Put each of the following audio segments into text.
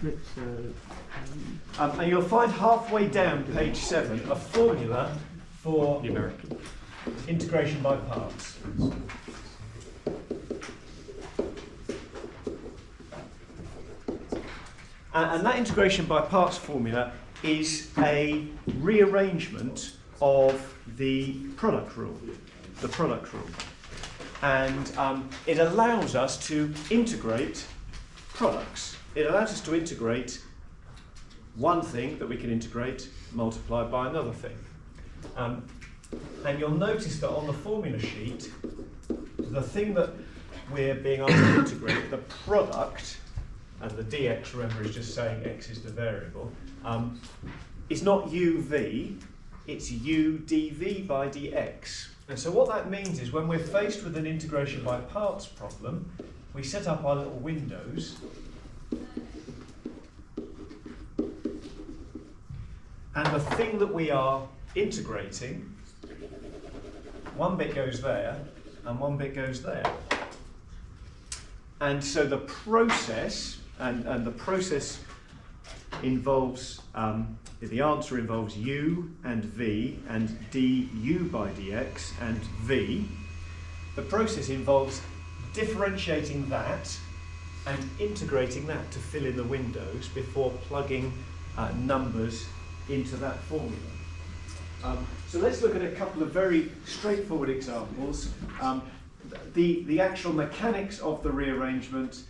And you'll find halfway down page 7 a formula for numerical integration by parts. And that integration by parts formula is a rearrangement of the product rule. The product rule. And it allows us to integrate products. It allows us to integrate one thing that we can integrate multiplied by another thing. And you'll notice that on the formula sheet, the thing that we're being asked to integrate, the product, and the dx, remember, is just saying x is the variable, is not uv, it's u dv by dx. And so what that means is when we're faced with an integration by parts problem, we set up our little windows, and the thing that we are integrating, one bit goes there and one bit goes there. And so the process, and the process involves, the answer involves u and v and du by dx and v. The process involves differentiating that and integrating that to fill in the windows before plugging numbers into that formula. So let's look at a couple of very straightforward examples. The actual mechanics of the rearrangement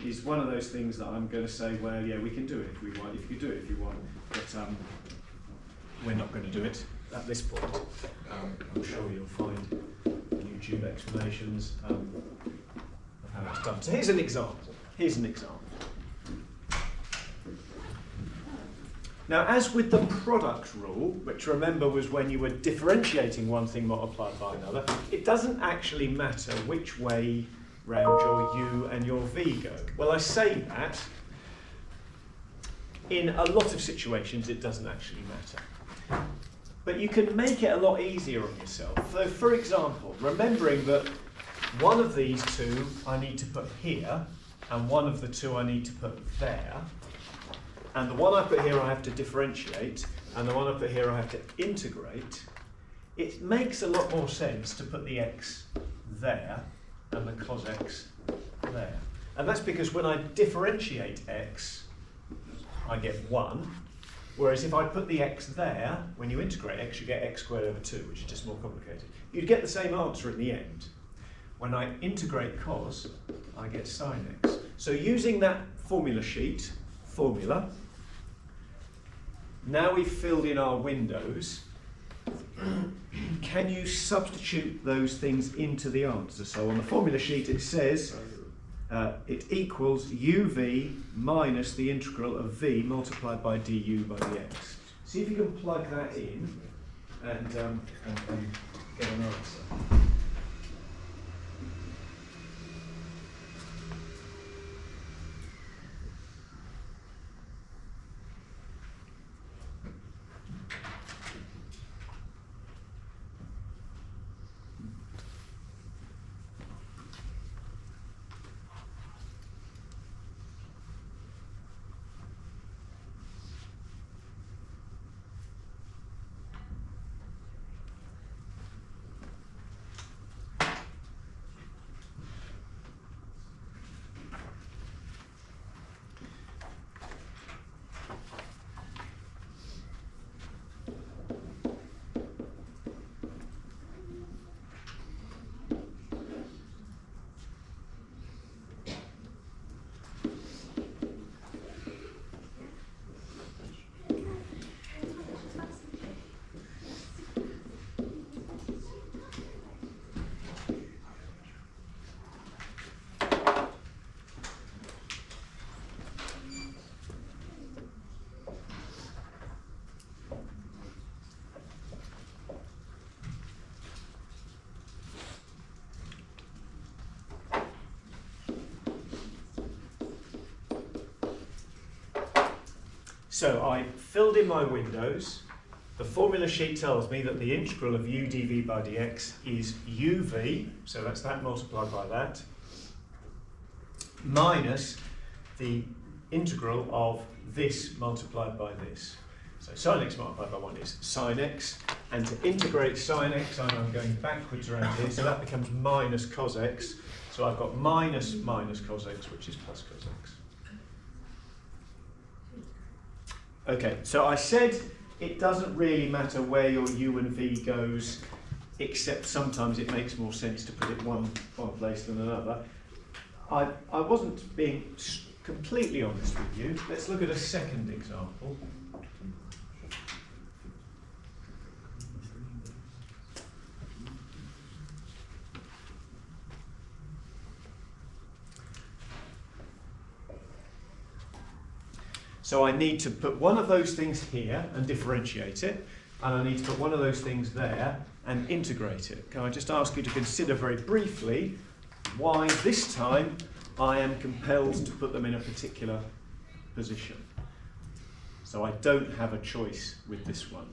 is one of those things that I'm going to say, well, yeah, we can do it if we want, if you do it if you want, but we're not going to do it at this point. I'm sure you'll find YouTube explanations of how it's done. So here's an example. Here's an example. Now, as with the product rule, which remember was when you were differentiating one thing multiplied by another, it doesn't actually matter which way round your u and your v go. Well, I say that. In a lot of situations, it doesn't actually matter. But you can make it a lot easier on yourself. So, for example, remembering that one of these two I need to put here, and one of the two I need to put there, and the one I put here I have to differentiate, and the one I put here I have to integrate, it makes a lot more sense to put the x there and the cos x there. And that's because when I differentiate x, I get 1, whereas if I put the x there, when you integrate x, you get x squared over 2, which is just more complicated. You'd get the same answer in the end. When I integrate cos, I get sine x. So using that formula sheet, formula, now we've filled in our windows, can you substitute those things into the answer? So on the formula sheet it says it equals uv minus the integral of v multiplied by du by dx. See if you can plug that in and get an answer. So I filled in my windows. The formula sheet tells me that the integral of u dv by dx is uv, so that's that multiplied by that, minus the integral of this multiplied by this. So sine x multiplied by 1 is sine x, and to integrate sine x, I'm going backwards around here, so that becomes minus cos x. So I've got minus cos x, which is plus cos x. Okay, so I said it doesn't really matter where your u and v goes, except sometimes it makes more sense to put it one place than another. I wasn't being completely honest with you. Let's look at a second example. So I need to put one of those things here and differentiate it, and I need to put one of those things there and integrate it. Can I just ask you to consider very briefly why this time I am compelled to put them in a particular position? So I don't have a choice with this one.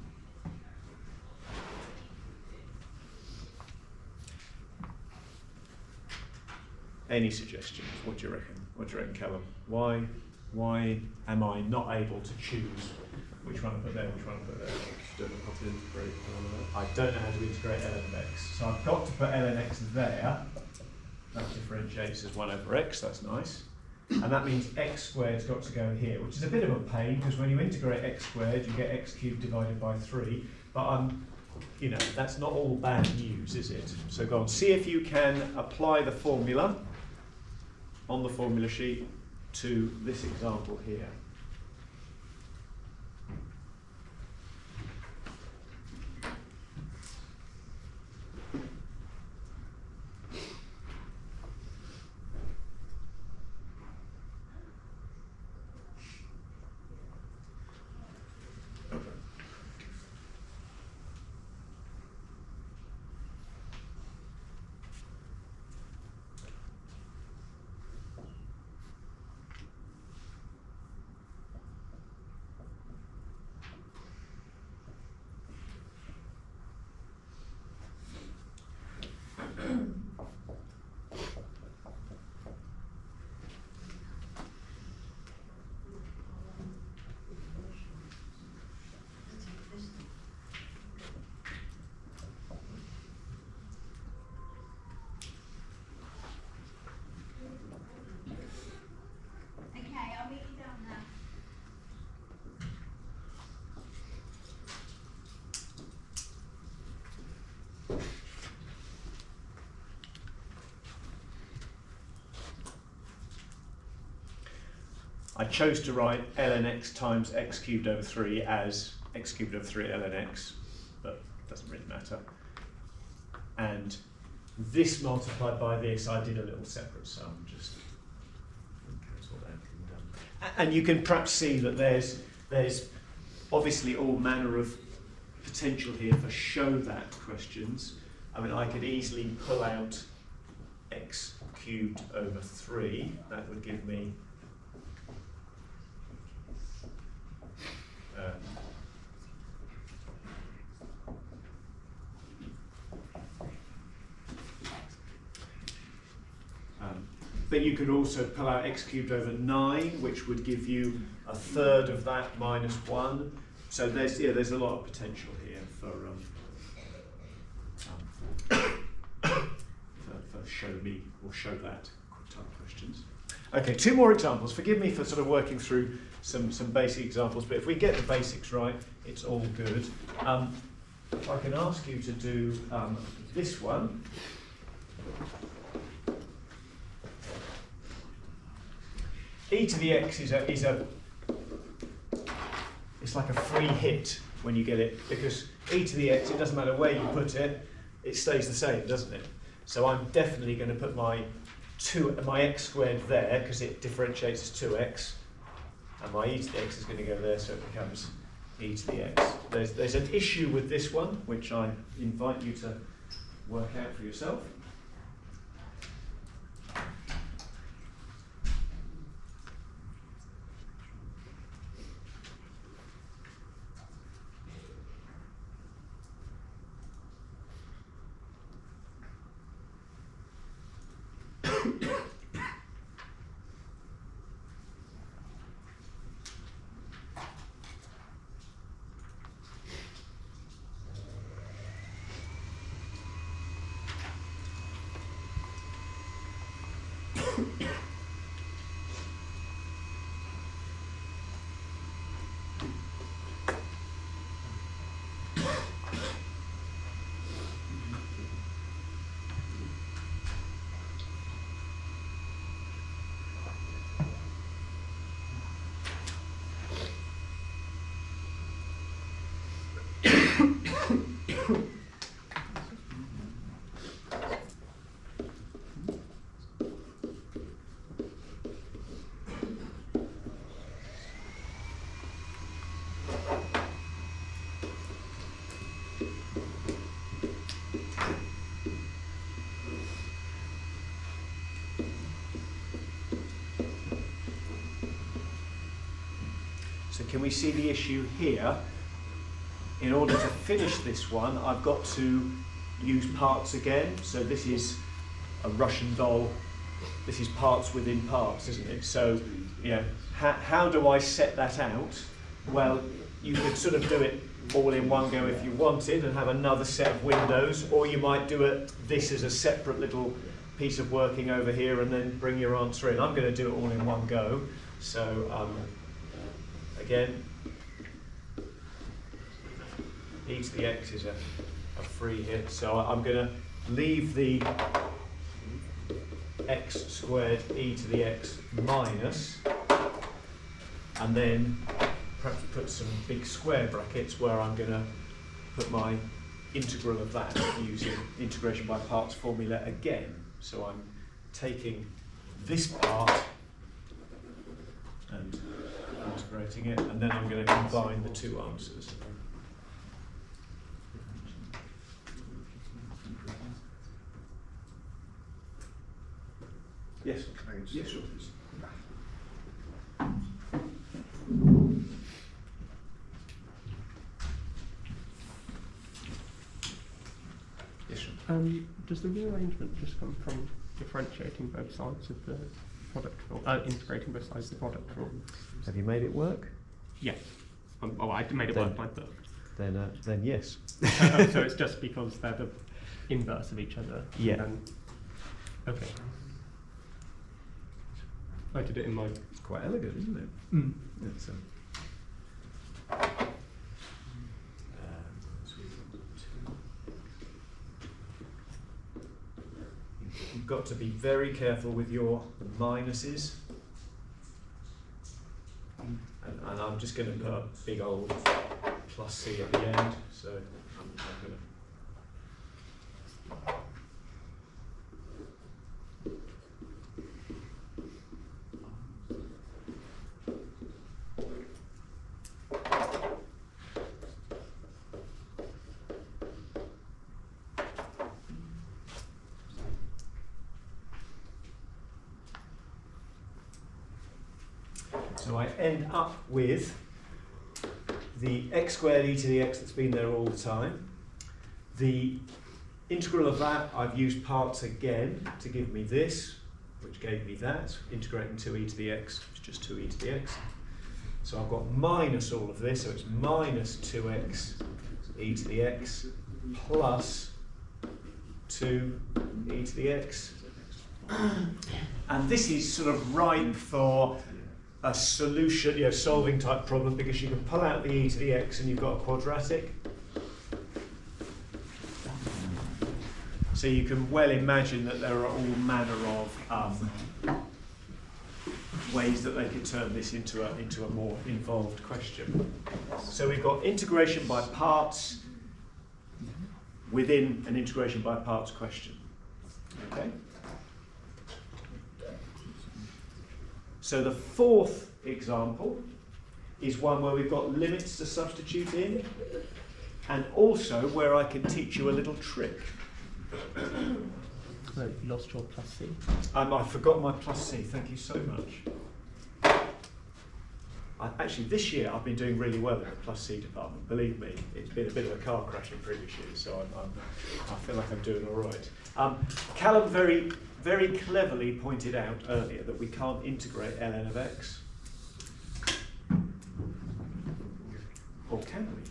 Any suggestions? What do you reckon? What do you reckon, Callum? Why am I not able to choose which one to put there, which one to put there? Don't know how to integrate I don't know how to integrate ln of x. So I've got to put ln x there. That differentiates as 1 over x, that's nice. And that means x squared's got to go here, which is a bit of a pain, because when you integrate x squared, you get x cubed divided by 3. But you know, that's not all bad news, is it? So go on, see if you can apply the formula on the formula sheet to this example here. I chose to write ln x times x cubed over 3 as x cubed over 3 ln x, but it doesn't really matter. And this multiplied by this, I did a little separate sum, just cancel that. And you can perhaps see that there's obviously all manner of potential here for show that questions. I mean, I could easily pull out x cubed over 3. That would give me but you could also pull out x cubed over 9, which would give you a third of that minus 1. So there's a lot of potential here for show me or show that type questions. Okay, 2 more examples. Forgive me for sort of working through some basic examples, but if we get the basics right, it's all good. If I can ask you to do this one. E to the x is it's like a free hit when you get it, because e to the x, it doesn't matter where you put it, it stays the same, doesn't it? So I'm definitely going to put my x squared there, because it differentiates as 2x, and my e to the x is going to go there, so it becomes e to the x. There's an issue with this one, which I invite you to work out for yourself. So can we see the issue here? In order to finish this one, I've got to use parts again. So this is a Russian doll. This is parts within parts, isn't it? So, you know, how do I set that out? Well, you could sort of do it all in one go if you wanted and have another set of windows, or you might do this as a separate little piece of working over here and then bring your answer in. I'm going to do it all in one go. So, again, e to the x is a free hit, so I'm going to leave the x squared e to the x minus, and then perhaps put some big square brackets where I'm going to put my integral of that using integration by parts formula again. So I'm taking this part and integrating it, and then I'm going to combine the two answers. Yes? Yes, sure. Yes, sure. Does the rearrangement just come from differentiating both sides of the product rule, integrating both sides of the product rule? Have you made it work? Yes. Well, I made it work by book. Then yes. So it's just because they're the inverse of each other? Yeah. Okay. I did it in my... It's quite elegant, isn't it? Mm. It's, You've got to be very careful with your minuses. And I'm just going to put a big old plus C at the end. So I'm going to... So I end up with the x squared e to the x that's been there all the time. The integral of that, I've used parts again to give me this, which gave me that. Integrating 2e to the x, it's just 2e to the x. So I've got minus all of this, so it's minus 2x e to the x plus 2e to the x. And this is sort of ripe for a solution, solving type problem, because you can pull out the e to the x and you've got a quadratic. So you can well imagine that there are all manner of ways that they could turn this into a more involved question. So we've got integration by parts within an integration by parts question. Okay. So the fourth example is one where we've got limits to substitute in, and also where I can teach you a little trick. No, you lost your plus C. I forgot my plus C, thank you so much. Actually, this year I've been doing really well in the plus C department, believe me. It's been a bit of a car crash in previous years, so I feel like I'm doing all right. Callum very cleverly pointed out earlier that we can't integrate ln of x. Or can we?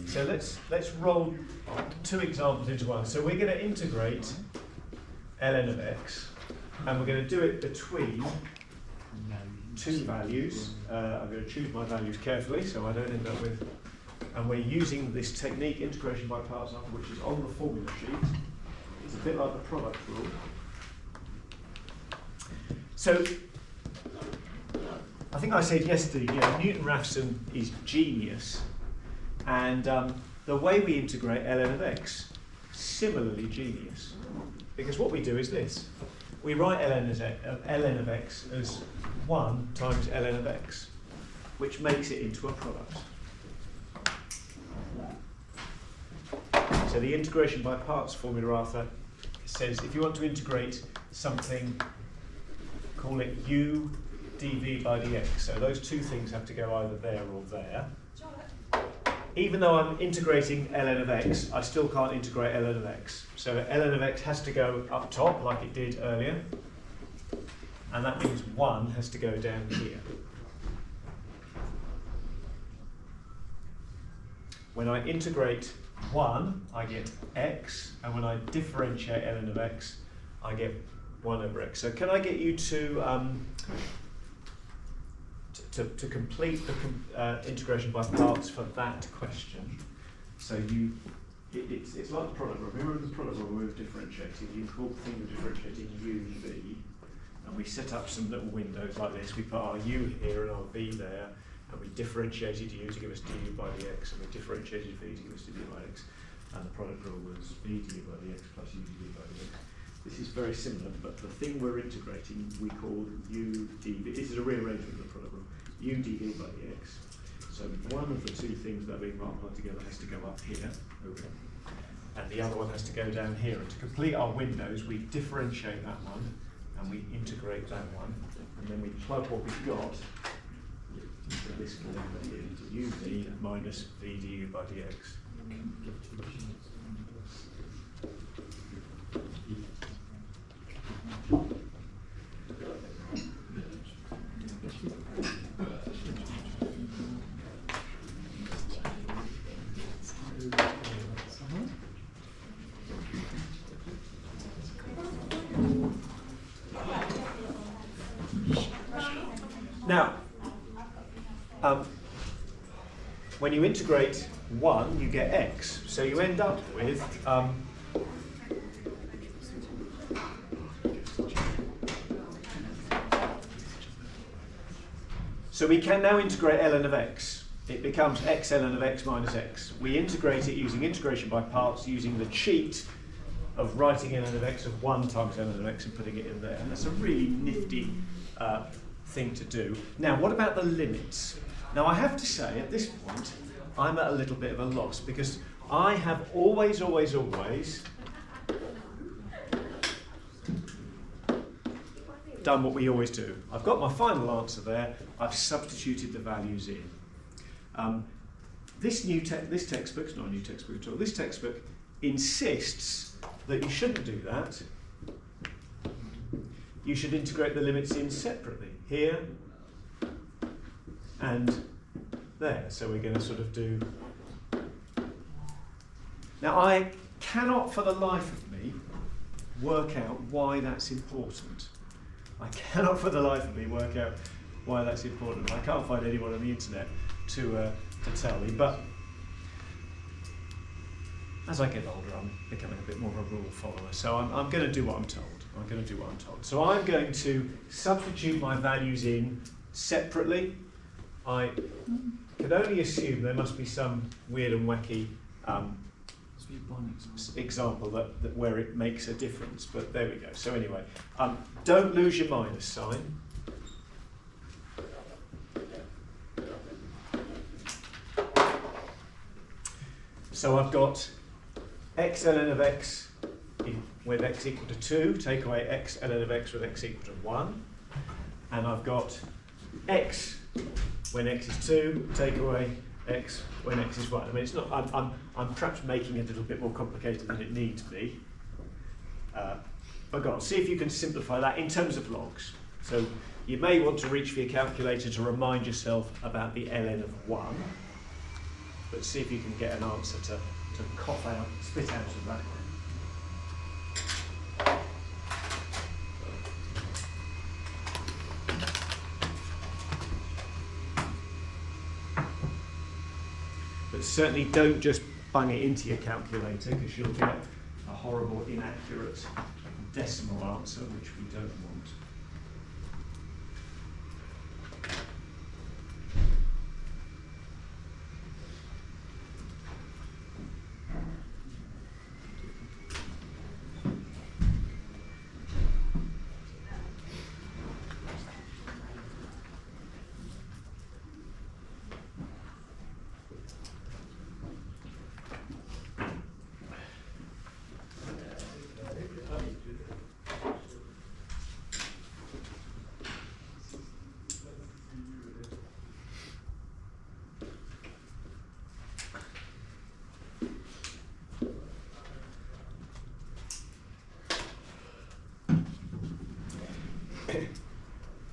So let's roll two examples into one. So we're going to integrate ln of x, and we're going to do it between two values. I'm going to choose my values carefully so I don't end up with, and we're using this technique, integration by parts, which is on the formula sheet. It's a bit like the product rule. So, I think I said yesterday, Newton-Raphson is genius, and the way we integrate ln of x, similarly genius. Because what we do is this. We write ln of x as 1 times ln of x, which makes it into a product. So the integration by parts formula, Arthur, says if you want to integrate something, call it u dv by dx. So those two things have to go either there or there. Even though I'm integrating ln of x, I still can't integrate ln of x. So ln of x has to go up top like it did earlier. And that means 1 has to go down here. When I integrate 1, I get x, and when I differentiate ln of x, I get 1 over x. So can I get you to complete the integration by parts for that question? So it's like the product rule. Remember the product rule we've differentiated. You call the thing we're differentiating u, v, and we set up some little windows like this. We put our u here and our v there, and we differentiated u to give us du by dx, and we differentiated v to give us du by x. And the product rule was v du by dx plus u du by dx. This is very similar, but the thing we're integrating we call u dv. This is a rearrangement of the product rule. U dv by dx. So one of the two things that are being multiplied together has to go up here, and the other one has to go down here. And to complete our windows, we differentiate that one, and we integrate that one, and then we plug what we've got into this formula here, into uv minus v du by dx. Now, when you integrate 1, you get x. So you end up with so we can now integrate ln of x. It becomes x ln of x minus x. We integrate it using integration by parts, using the cheat of writing ln of x of 1 times ln of x and putting it in there. And that's a really nifty thing to do. Now, what about the limits? Now, I have to say, at this point, I'm at a little bit of a loss, because I have always done what we always do. I've got my final answer there. I've substituted the values in. This textbook, it's not a new textbook at all, this textbook insists that you shouldn't do that. You should integrate the limits in separately, here and there. So we're going to sort of do... Now, I cannot for the life of me work out why that's important. I cannot for the life of me work out why that's important. I can't find anyone on the internet to tell me, but as I get older, I'm becoming a bit more of a rule follower, so I'm going to do what I'm told. So I'm going to substitute my values in separately. I can only assume there must be some weird and wacky example that where it makes a difference, but there we go. So anyway, don't lose your minus sign. So I've got x ln of x with x equal to 2, take away x ln of x with x equal to 1. And I've got x when x is 2, take away x when x is 1. I mean, it's not. I'm perhaps making it a little bit more complicated than it needs to be. But go on, see if you can simplify that in terms of logs. So you may want to reach for your calculator to remind yourself about the ln of 1. But see if you can get an answer to cough out, spit out of that. But certainly don't just bung it into your calculator, because you'll get a horrible, inaccurate decimal answer, which we don't want.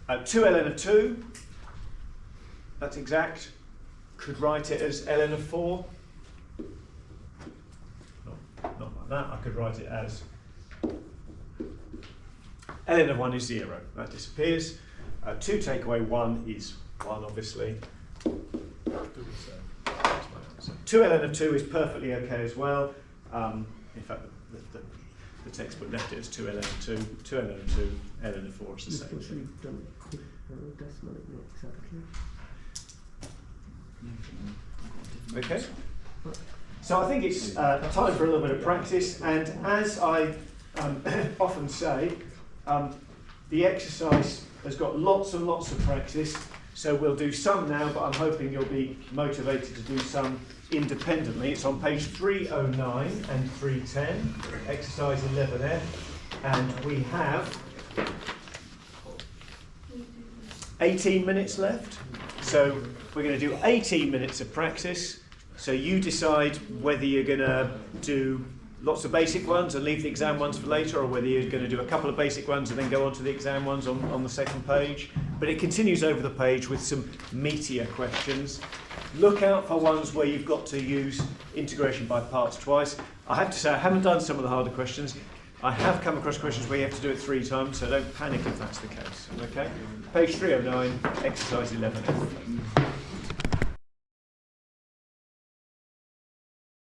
2 ln of 2, that's exact. Could write it as ln of 4. Not like that, I could write it as ln of 1 is 0, that disappears. 2 take away 1 is 1, obviously. So 2 ln of 2 is perfectly okay as well. In fact, the textbook left it as 2 ln of 2, 2 ln of 2, ln of 4 is the same thing. Okay, so I think it's time for a little bit of practice, and as I often say, the exercise has got lots and lots of practice, so we'll do some now, but I'm hoping you'll be motivated to do some independently. It's on page 309 and 310, exercise 11F, and we have 18 minutes left. So we're going to do 18 minutes of practice. So you decide whether you're going to do lots of basic ones and leave the exam ones for later, or whether you're going to do a couple of basic ones and then go on to the exam ones on the second page. But it continues over the page with some meatier questions. Look out for ones where you've got to use integration by parts twice. I have to say I haven't done some of the harder questions. I have come across questions where you have to do it 3 times, so don't panic if that's the case. Okay? Page 309, exercise 11F.